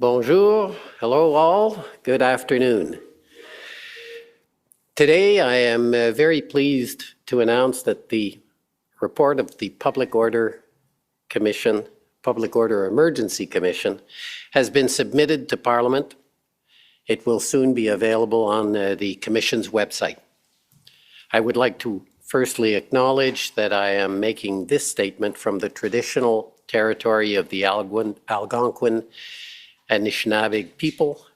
Bonjour, hello all, good afternoon. Today I am very pleased to announce that the report of the Public Order Commission, Public Order Emergency Commission, has been submitted to Parliament. It will soon be available on the Commission's website. I would like to firstly acknowledge that I am making this statement from the traditional territory of the Algonquin and Anishinaabe people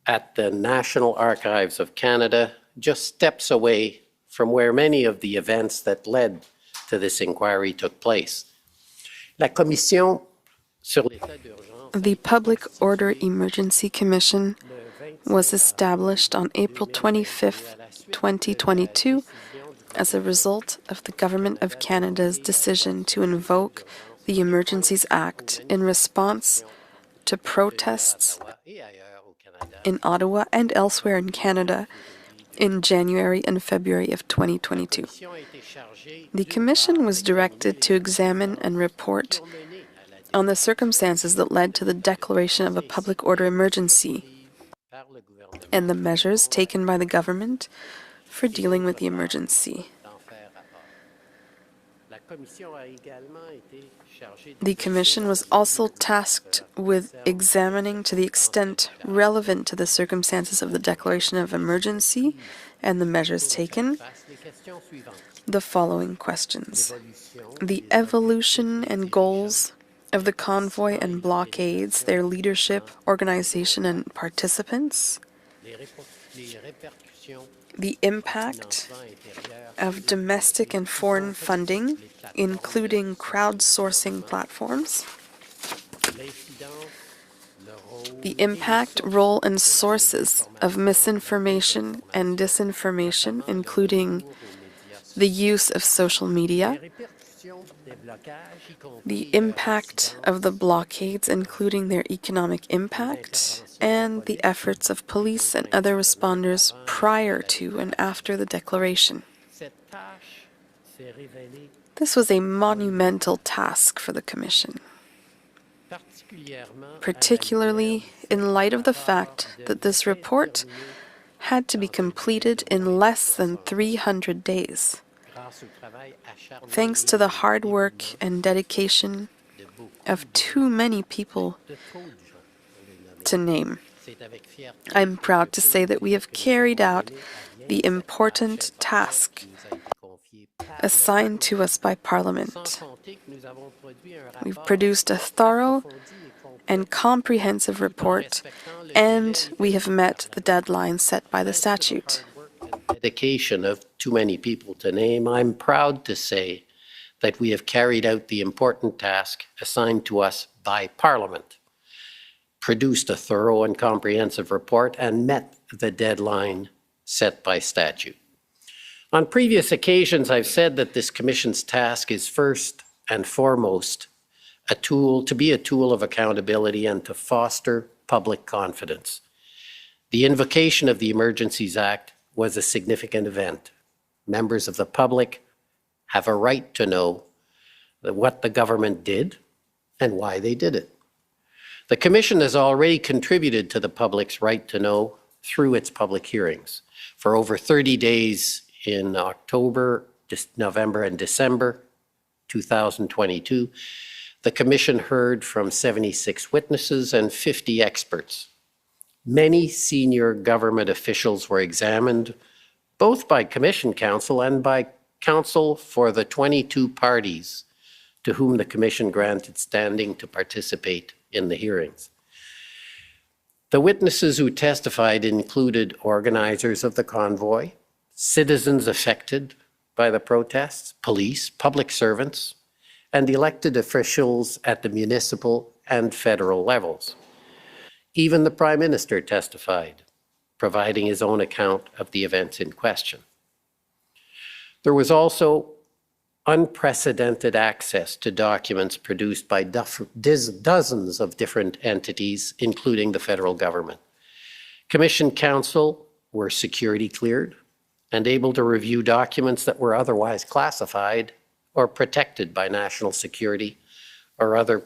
at the National Archives of Canada, just steps away from where many of the events that led to this inquiry took place. La Commission sur l'état d'urgence. The Public Order Emergency Commission was established on April 25, 2022, as a result of the Government of Canada's decision to invoke the Emergencies Act in response to protests in Ottawa and elsewhere in Canada in January and February of 2022. The Commission was directed to examine and report on the circumstances that led to the declaration of a public order emergency and the measures taken by the government for dealing with the emergency. The Commission was also tasked with examining to the extent relevant to the circumstances of the declaration of emergency and the measures taken the following questions: the evolution and goals of the convoy and blockades, their leadership, organization, and participants, the impact of domestic and foreign funding, including crowdsourcing platforms, the impact, role, and sources of misinformation and disinformation, including the use of social media, the impact of the blockades, including their economic impact, and the efforts of police and other responders prior to and after the declaration. This was a monumental task for the Commission, particularly in light of the fact that this report had to be completed in less than 300 days. Thanks to the hard work and dedication of too many people to name. I'm proud to say that we have carried out the important task assigned to us by Parliament. We've produced a thorough and comprehensive report, and we have met the deadline set by the statute. Dedication of too many people to name, I'm proud to say that we have carried out the important task assigned to us by Parliament, produced a thorough and comprehensive report, and met the deadline set by statute. On previous occasions, I've said that this Commission's task is first and foremost to be a tool of accountability and to foster public confidence. The invocation of the Emergencies Act was a significant event. Members of the public have a right to know what the government did and why they did it. The Commission has already contributed to the public's right to know through its public hearings. For over 30 days in October, November, and December 2022, the Commission heard from 76 witnesses and 50 experts. Many senior government officials were examined, both by Commission counsel and by counsel for the 22 parties to whom the Commission granted standing to participate in the hearings. The witnesses who testified included organizers of the convoy, citizens affected by the protests, police, public servants, and elected officials at the municipal and federal levels. Even the Prime Minister testified, providing his own account of the events in question. There was also unprecedented access to documents produced by dozens of different entities, including the federal government. Commission counsel were security cleared and able to review documents that were otherwise classified or protected by national security or other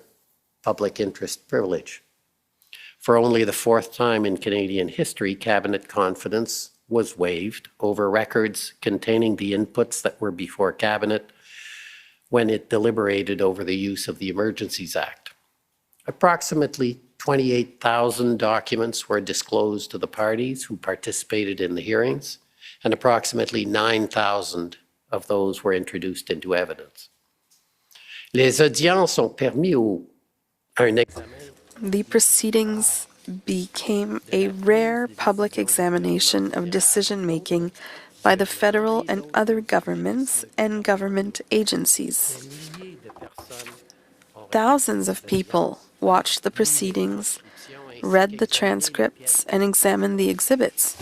public interest privilege. For only the fourth time in Canadian history, cabinet confidence was waived over records containing the inputs that were before cabinet when it deliberated over the use of the Emergencies Act. Approximately 28,000 documents were disclosed to the parties who participated in the hearings, and approximately 9,000 of those were introduced into evidence. Les audiences ont permis un examen. The proceedings became a rare public examination of decision-making by the federal and other governments and government agencies. Thousands of people watched the proceedings, read the transcripts, and examined the exhibits.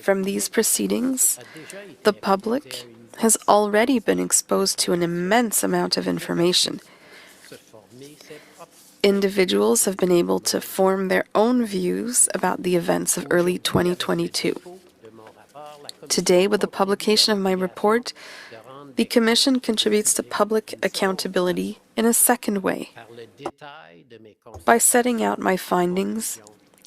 From these proceedings, the public has already been exposed to an immense amount of information. Individuals have been able to form their own views about the events of early 2022. Today, with the publication of my report, the Commission contributes to public accountability in a second way, by setting out my findings,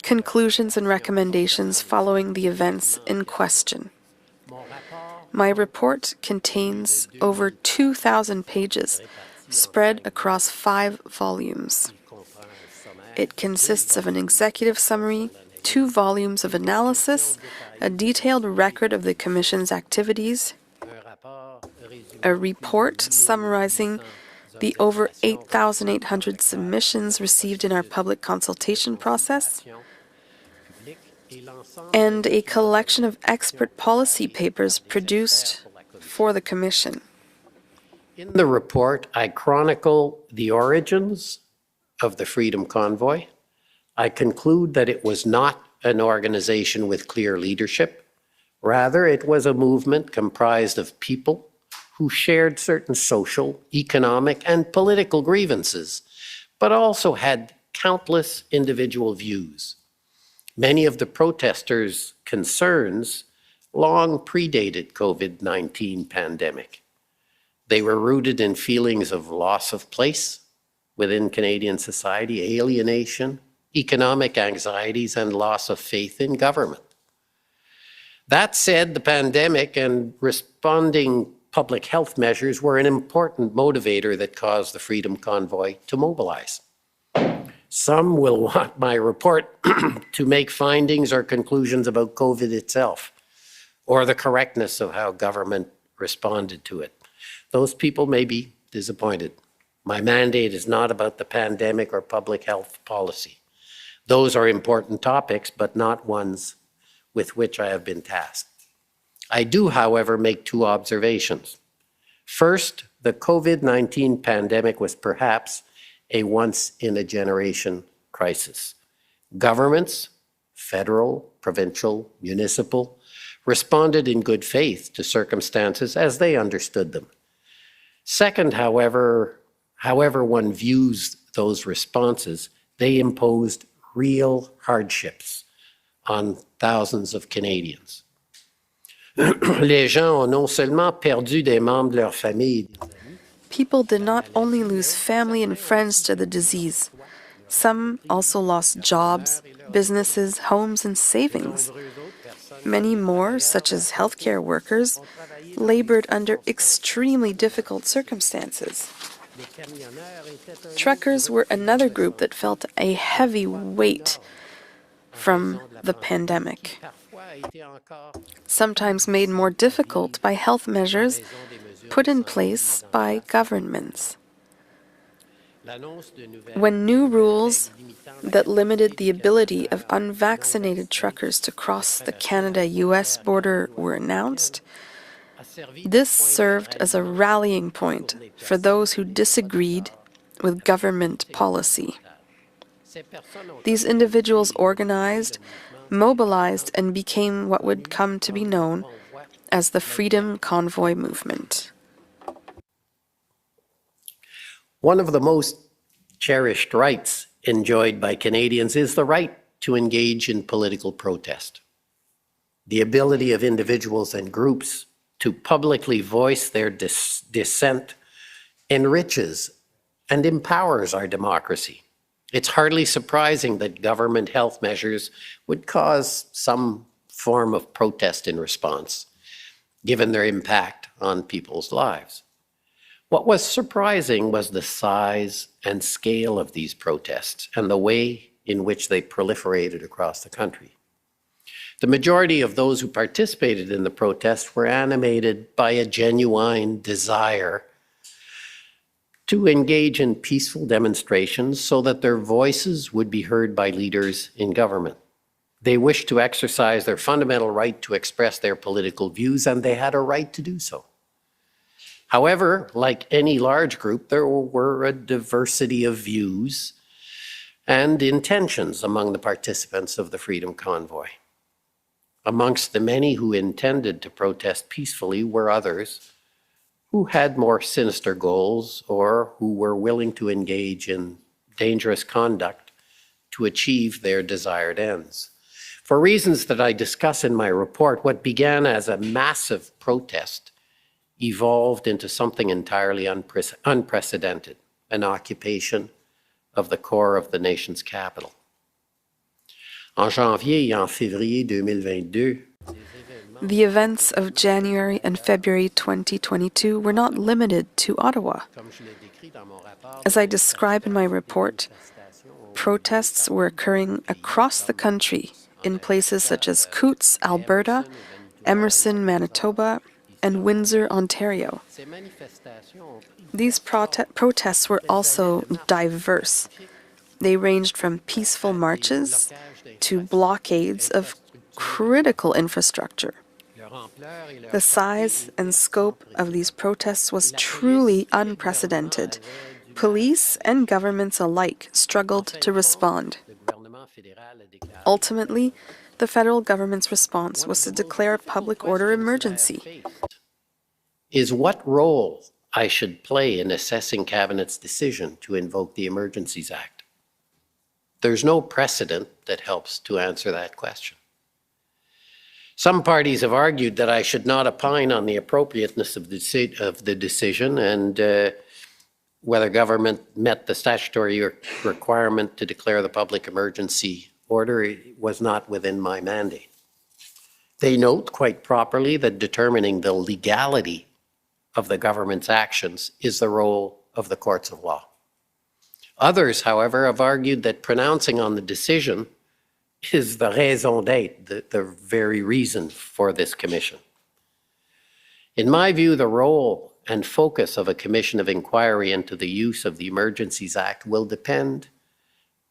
conclusions and recommendations following the events in question. My report contains over 2,000 pages, spread across 5 volumes. It consists of an executive summary, 2 volumes of analysis, a detailed record of the Commission's activities, a report summarizing the over 8,800 submissions received in our public consultation process, and a collection of expert policy papers produced for the Commission. In the report, I chronicle the origins of the Freedom Convoy. I conclude that it was not an organization with clear leadership. Rather, it was a movement comprised of people who shared certain social, economic, and political grievances, but also had countless individual views. Many of the protesters' concerns long predated COVID-19 pandemic. They were rooted in feelings of loss of place within Canadian society, alienation, economic anxieties, and loss of faith in government. That said, the pandemic and responding public health measures were an important motivator that caused the Freedom Convoy to mobilize. Some will want my report to make findings or conclusions about COVID itself, or the correctness of how government responded to it. Those people may be disappointed. My mandate is not about the pandemic or public health policy. Those are important topics, but not ones with which I have been tasked. I do, however, make 2 observations. First, the COVID-19 pandemic was perhaps a once-in-a-generation crisis. Governments, federal, provincial, municipal, responded in good faith to circumstances as they understood them. Second, however one views those responses, they imposed real hardships on thousands of Canadians. Les gens ont non seulement perdu des membres de leur famille. People did not only lose family and friends to the disease. Some also lost jobs, businesses, homes, and savings. Many more, such as healthcare workers, labored under extremely difficult circumstances. Truckers were another group that felt a heavy weight from the pandemic, sometimes made more difficult by health measures put in place by governments. When new rules that limited the ability of unvaccinated truckers to cross the Canada-U.S. border were announced, this served as a rallying point for those who disagreed with government policy. These individuals organized, mobilized, and became what would come to be known as the Freedom Convoy movement. One of the most cherished rights enjoyed by Canadians is the right to engage in political protest. The ability of individuals and groups to publicly voice their dissent enriches and empowers our democracy. It's hardly surprising that government health measures would cause some form of protest in response, given their impact on people's lives. What was surprising was the size and scale of these protests and the way in which they proliferated across the country. The majority of those who participated in the protest were animated by a genuine desire to engage in peaceful demonstrations so that their voices would be heard by leaders in government. They wished to exercise their fundamental right to express their political views, and they had a right to do so. However, like any large group, there were a diversity of views and intentions among the participants of the Freedom Convoy. Amongst the many who intended to protest peacefully were others who had more sinister goals or who were willing to engage in dangerous conduct to achieve their desired ends. For reasons that I discuss in my report, what began as a massive protest evolved into something entirely unprecedented, an occupation of the core of the nation's capital. En janvier et en février 2022, The events of January and February 2022 were not limited to Ottawa. As I describe in my report, protests were occurring across the country in places such as Coutts, Alberta, Emerson, Manitoba, and Windsor, Ontario. These protests were also diverse. They ranged from peaceful marches to blockades of critical infrastructure. The size and scope of these protests was truly unprecedented. Police and governments alike struggled to respond. Ultimately, the federal government's response was to declare a public order emergency. Is what role I should play in assessing Cabinet's decision to invoke the Emergencies Act? There's no precedent that helps to answer that question. Some parties have argued that I should not opine on the appropriateness of the decision and whether government met the statutory requirement to declare the public emergency order was not within my mandate. They note quite properly that determining the legality of the government's actions is the role of the courts of law. Others, however, have argued that pronouncing on the decision is the raison d'etre, the very reason for this commission. In my view, the role and focus of a commission of inquiry into the use of the Emergencies Act will depend,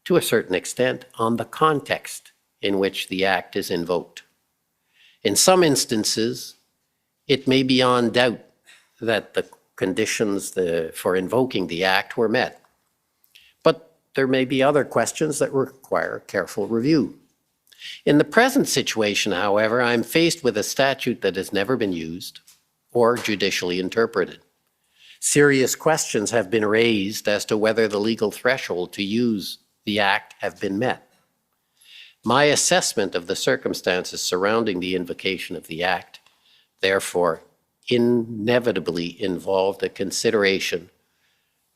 to a certain extent, on the context in which the Act is invoked. In some instances, it may be beyond doubt that the conditions for invoking the Act were met. But there may be other questions that require careful review. In the present situation, however, I'm faced with a statute that has never been used or judicially interpreted. Serious questions have been raised as to whether the legal threshold to use the Act have been met. My assessment of the circumstances surrounding the invocation of the Act, therefore, inevitably involved a consideration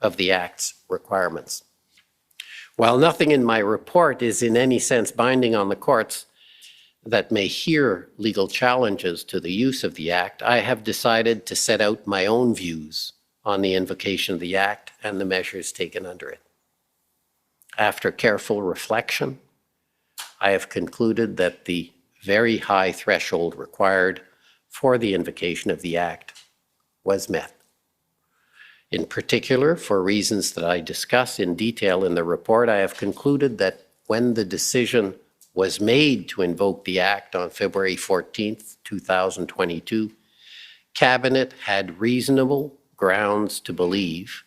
of the Act's requirements. While nothing in my report is in any sense binding on the courts that may hear legal challenges to the use of the Act, I have decided to set out my own views on the invocation of the Act and the measures taken under it. After careful reflection, I have concluded that the very high threshold required for the invocation of the Act was met. In particular, for reasons that I discuss in detail in the report, I have concluded that when the decision was made to invoke the Act on February 14th, 2022, Cabinet had reasonable grounds to believe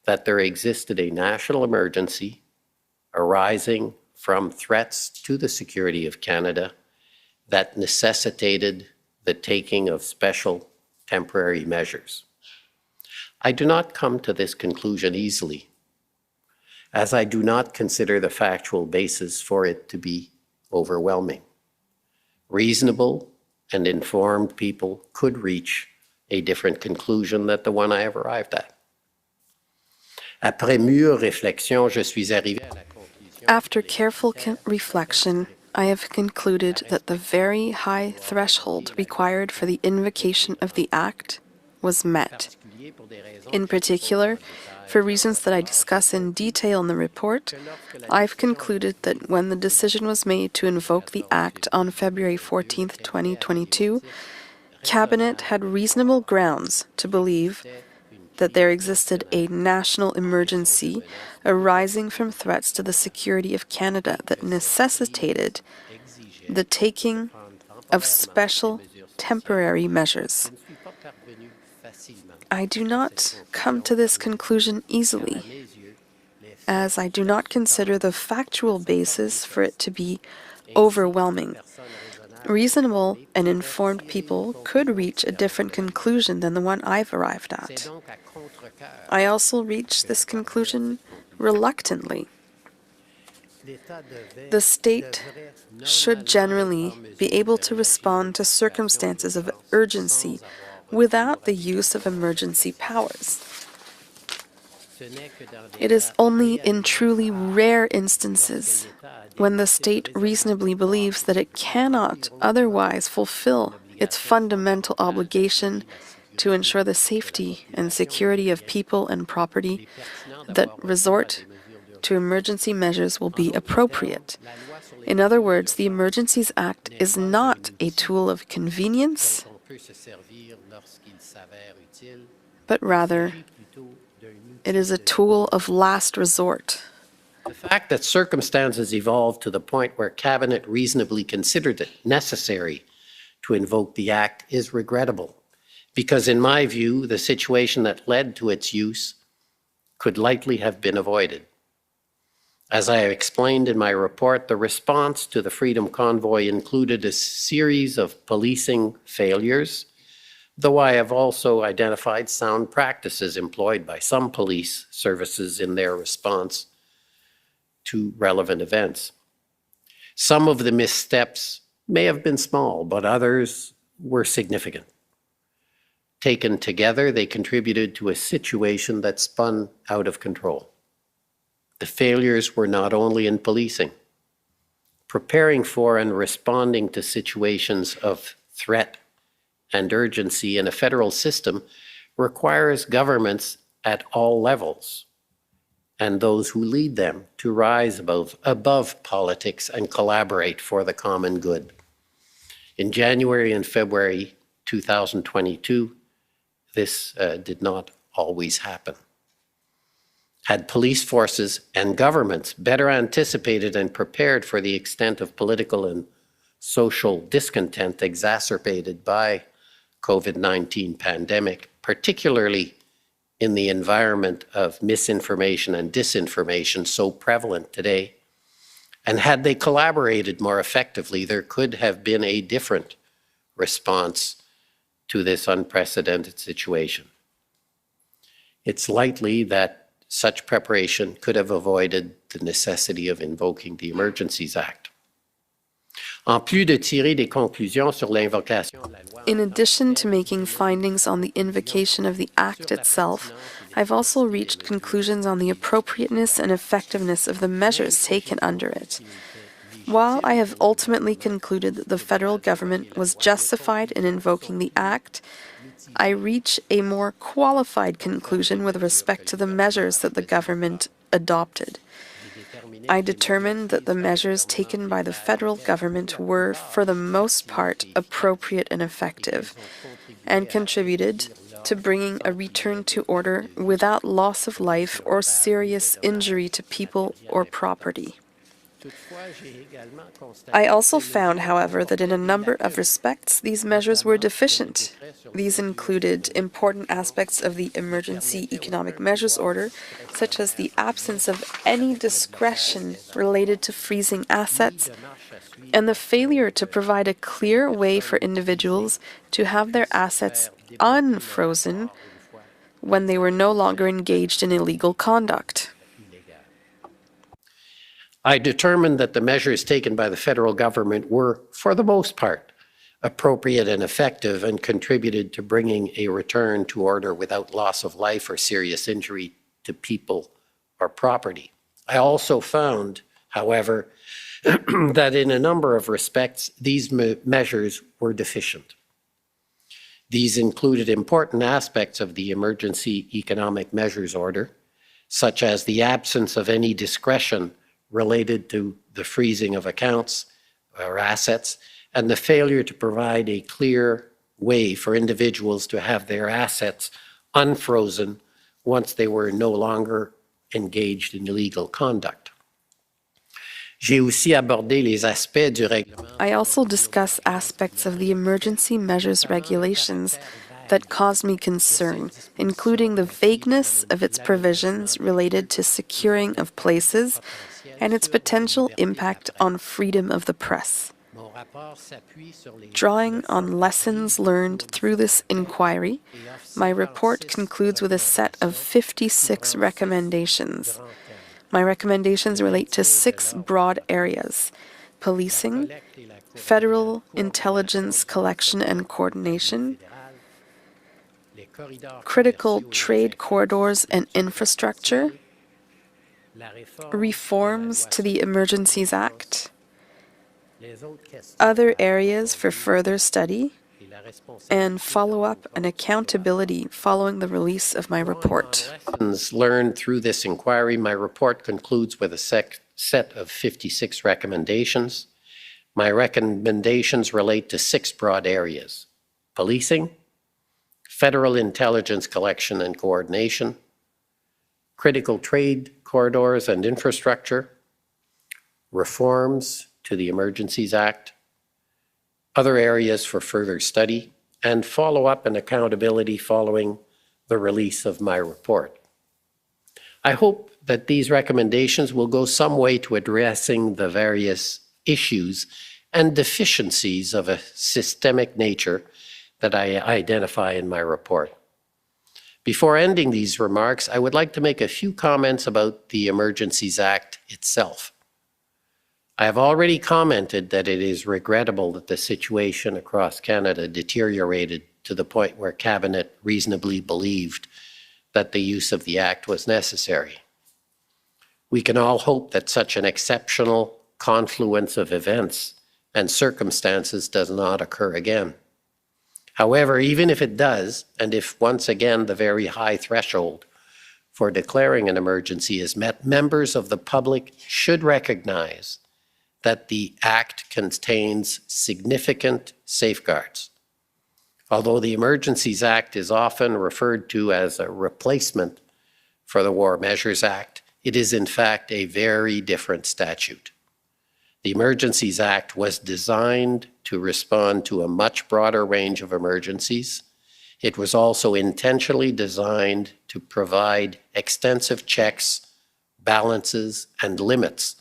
that there existed a national emergency arising from threats to the security of Canada that necessitated the taking of special temporary measures. I do not come to this conclusion easily, as I do not consider the factual basis for it to be overwhelming. Reasonable and informed people could reach a different conclusion than the one I have arrived at. Après mûre réflexion, je suis arrivé à la conclusion. After careful reflection, I have concluded that the very high threshold required for the invocation of the Act was met. In particular, for reasons that I discuss in detail in the report, I've concluded that when the decision was made to invoke the Act on February 14, 2022, Cabinet had reasonable grounds to believe that there existed a national emergency arising from threats to the security of Canada that necessitated the taking of special temporary measures. I do not come to this conclusion easily, as I do not consider the factual basis for it to be overwhelming. Reasonable and informed people could reach a different conclusion than the one I've arrived at. I also reached this conclusion reluctantly. The state should generally be able to respond to circumstances of urgency without the use of emergency powers. It is only in truly rare instances, when the state reasonably believes that it cannot otherwise fulfill its fundamental obligation to ensure the safety and security of people and property, that resort to emergency measures will be appropriate. In other words, the Emergencies Act is not a tool of convenience, but rather it is a tool of last resort. The fact that circumstances evolved to the point where Cabinet reasonably considered it necessary to invoke the Act is regrettable, because in my view, the situation that led to its use could likely have been avoided. As I have explained in my report, the response to the Freedom Convoy included a series of policing failures, though I have also identified sound practices employed by some police services in their response to relevant events. Some of the missteps may have been small, but others were significant. Taken together, they contributed to a situation that spun out of control. The failures were not only in policing. Preparing for and responding to situations of threat and urgency in a federal system requires governments at all levels and those who lead them to rise above politics and collaborate for the common good. In January and February 2022, this did not always happen. Had police forces and governments better anticipated and prepared for the extent of political and social discontent exacerbated by COVID-19 pandemic, particularly in the environment of misinformation and disinformation so prevalent today, and had they collaborated more effectively, there could have been a different response to this unprecedented situation. It's likely that such preparation could have avoided the necessity of invoking the Emergencies Act. En plus de tirer des conclusions sur l'invocation de la loi. In addition to making findings on the invocation of the Act itself, I've also reached conclusions on the appropriateness and effectiveness of the measures taken under it. While I have ultimately concluded that the federal government was justified in invoking the Act, I reach a more qualified conclusion with respect to the measures that the government adopted. I determined that the measures taken by the federal government were, for the most part, appropriate and effective, and contributed to bringing a return to order without loss of life or serious injury to people or property. I also found, however, that in a number of respects, these measures were deficient. These included important aspects of the Emergency Economic Measures Order, such as the absence of any discretion related to freezing assets, and the failure to provide a clear way for individuals to have their assets unfrozen when they were no longer engaged in illegal conduct. I determined that the measures taken by the federal government were, for the most part, appropriate and effective and contributed to bringing a return to order without loss of life or serious injury to people or property. I also found, however, that in a number of respects, these measures were deficient. These included important aspects of the Emergency Economic Measures Order, such as the absence of any discretion related to the freezing of accounts or assets, and the failure to provide a clear way for individuals to have their assets unfrozen once they were no longer engaged in illegal conduct. J'ai aussi abordé les aspects du règlement. I also discuss aspects of the emergency measures regulations that caused me concern, including the vagueness of its provisions related to securing of places and its potential impact on freedom of the press. Drawing on lessons learned through this inquiry, my report concludes with a set of 56 recommendations. My recommendations relate to 6 broad areas: policing, federal intelligence collection and coordination, critical trade corridors and infrastructure, reforms to the Emergencies Act, other areas for further study, and follow-up and accountability following the release of my report. Lessons learned through this inquiry, my report concludes with a set of 56 recommendations. My recommendations relate to 6 broad areas: policing, federal intelligence collection and coordination, critical trade corridors and infrastructure, reforms to the Emergencies Act, other areas for further study, and follow-up and accountability following the release of my report. I hope that these recommendations will go some way to addressing the various issues and deficiencies of a systemic nature that I identify in my report. Before ending these remarks, I would like to make a few comments about the Emergencies Act itself. I have already commented that it is regrettable that the situation across Canada deteriorated to the point where Cabinet reasonably believed that the use of the Act was necessary. We can all hope that such an exceptional confluence of events and circumstances does not occur again. However, even if it does, and if once again the very high threshold for declaring an emergency is met, members of the public should recognize that the Act contains significant safeguards. Although the Emergencies Act is often referred to as a replacement for the War Measures Act, it is in fact a very different statute. The Emergencies Act was designed to respond to a much broader range of emergencies. It was also intentionally designed to provide extensive checks, balances, and limits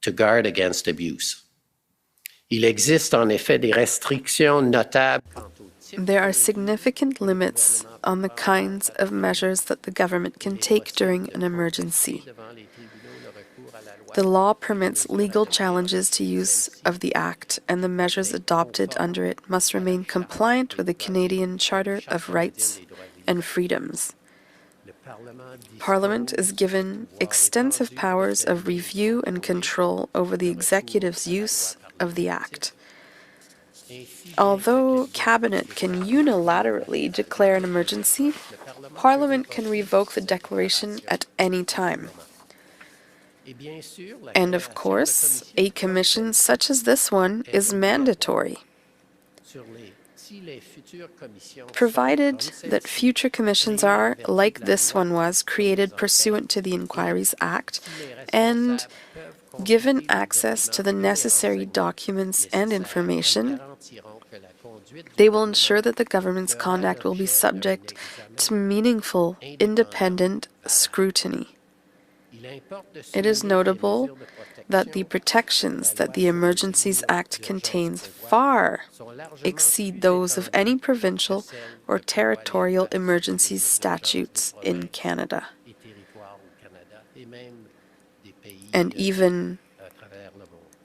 to guard against abuse. Il existe en effet des restrictions notables. There are significant limits on the kinds of measures that the government can take during an emergency. The law permits legal challenges to use of the Act, and the measures adopted under it must remain compliant with the Canadian Charter of Rights and Freedoms. Parliament is given extensive powers of review and control over the executive's use of the Act. Although Cabinet can unilaterally declare an emergency, Parliament can revoke the declaration at any time. And of course, a commission such as this one is mandatory. Provided that future commissions are, like this one was, created pursuant to the Inquiries Act and given access to the necessary documents and information, they will ensure that the government's conduct will be subject to meaningful, independent scrutiny. It is notable that the protections that the Emergencies Act contains far exceed those of any provincial or territorial emergencies statutes in Canada, and even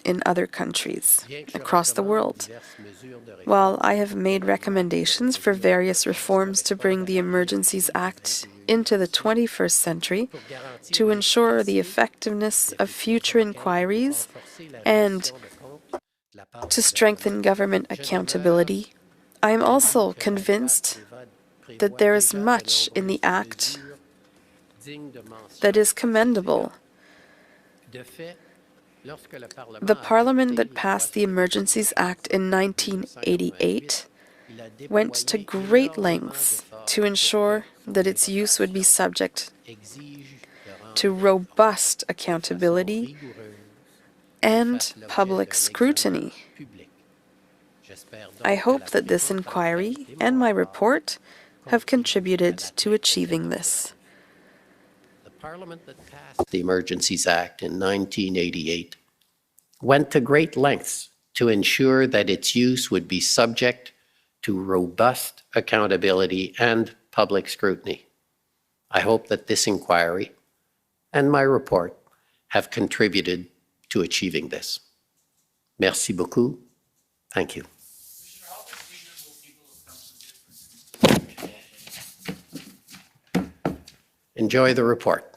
in other countries across the world. While I have made recommendations for various reforms to bring the Emergencies Act into the 21st century to ensure the effectiveness of future inquiries and to strengthen government accountability, I am also convinced that there is much in the Act that is commendable. The Parliament that passed the Emergencies Act in 1988 went to great lengths to ensure that its use would be subject to robust accountability and public scrutiny. I hope that this inquiry and my report have contributed to achieving this. The Parliament that passed the Emergencies Act in 1988 went to great lengths to ensure that its use would be subject to robust accountability and public scrutiny. I hope that this inquiry and my report have contributed to achieving this. Merci beaucoup. Thank you. Enjoy the report.